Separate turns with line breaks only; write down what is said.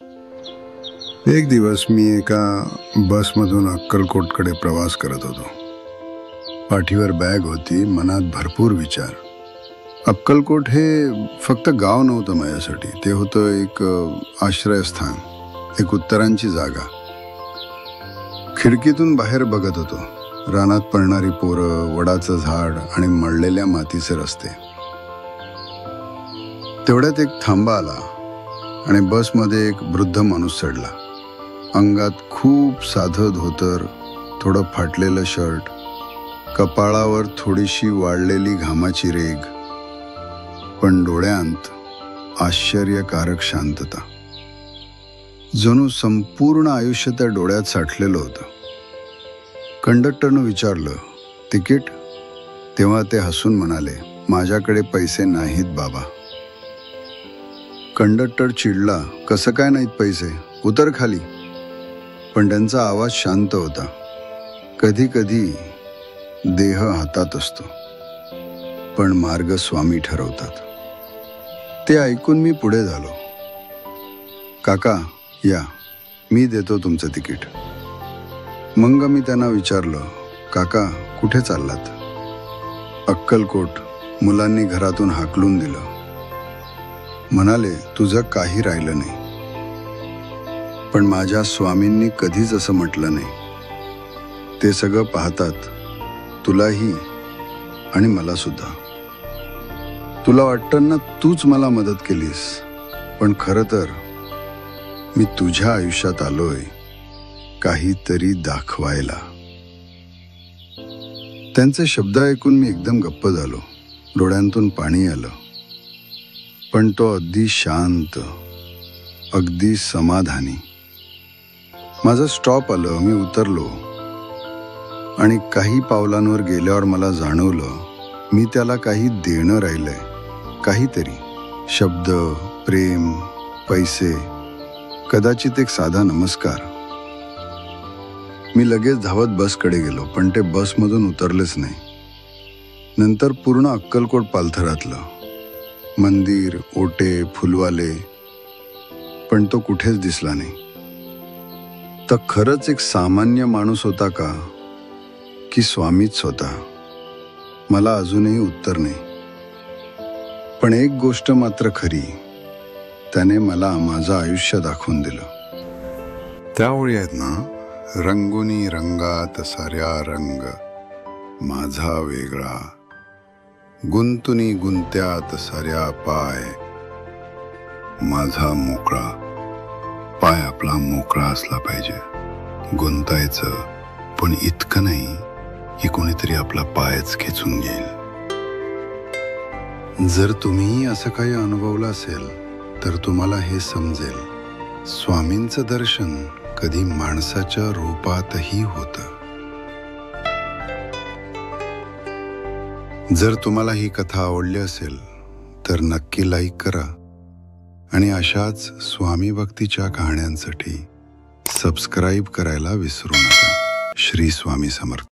एक दिवस मी एका बसमधून अक्कलकोटकडे प्रवास करत होतो. पाठीवर बॅग होती, मनात भरपूर विचार. अक्कलकोट हे फक्त गाव नव्हतं माझ्यासाठी, ते होतं एक आश्रयस्थान, एक उत्तरांची जागा. खिडकीतून बाहेर बघत होतो, रानात पळणारी पोरं, वडाचं झाड आणि मळलेल्या मातीचे रस्ते. तेवढ्यात एक थांबा आला आणि बसमध्ये एक वृद्ध माणूस चढला. अंगात खूप साधं धोतर, थोडं फाटलेलं शर्ट, कपाळावर थोडीशी वाळलेली घामाची रेघ, पण डोळ्यांत आश्चर्यकारक शांतता. जणू संपूर्ण आयुष्य त्या डोळ्यात साठलेलं होतं. कंडक्टरनं विचारलं, तिकीट? तेव्हा ते हसून म्हणाले, माझ्याकडे पैसे नाहीत बाबा. कंडक्टर चिडला, कसं काय नाहीत पैसे? उतर खाली. पण त्यांचा आवाज शांत होता. कधी कधी देह हातात असतो, पण मार्ग स्वामी ठरवतात. ते ऐकून मी पुढे झालो. काका या, मी देतो तुमचं तिकीट. मग मी त्यांना विचारलं, काका कुठे चाललात? अक्कलकोट, मुलांनी घरातून हाकलून दिलं. म्हणाले, तुझं काही राहिलं नाही. पण माझ्या स्वामींनी कधीच असं म्हटलं नाही. ते सगळं पाहतात, तुलाही आणि मला सुद्धा. तुला वाटतं ना तूच मला मदत केलीस, पण खरं तर मी तुझ्या आयुष्यात आलोय काहीतरी दाखवायला. त्यांचे शब्द ऐकून मी एकदम गप्प झालो. डोळ्यांतून पाणी आलं. पण तो अगदी शांत, अगदी समाधानी. माझं स्टॉप आलं, मी उतरलो आणि काही पावलांवर गेल्यावर मला जाणवलं, मी त्याला काही देणं राहिलंय. काहीतरी शब्द, प्रेम, पैसे, कदाचित एक साधा नमस्कार. मी लगेच धावत बसकडे गेलो, पण ते बसमधून उतरलेच नाही. नंतर पूर्ण अक्कलकोट पालथरातलं. मंदिर, ओटे, फुलवाले, पण तो कुठेच दिसला नाही. तर खरंच एक सामान्य माणूस होता का, की स्वामीच होता? मला अजूनही उत्तर नाही. पण एक गोष्ट मात्र खरी, त्याने मला माझं आयुष्य दाखवून दिलं. त्या ओळी आहेत ना, रंगुनी रंगात साऱ्या रंग माझा वेगळा, गुंतुनी गुंत्यात साऱ्या पाय माझा मोकळा. पाय आपला मोकळा असला पाहिजे. गुंतायचं, पण इतकं नाही की कोणीतरी आपला पायच खेचून घेईल. जर तुम्ही असं काही अनुभवलं असेल तर तुम्हाला हे समजेल, स्वामींचं दर्शन कधी माणसाच्या रूपातही होतं. जर तुम्हाला ही कथा आवडली असेल तर नक्की लाईक करा आणि अशाच स्वामी भक्तीच्या कहाण्यांसाठी सबस्क्राईब करायला विसरू नका. श्री स्वामी समर्थ.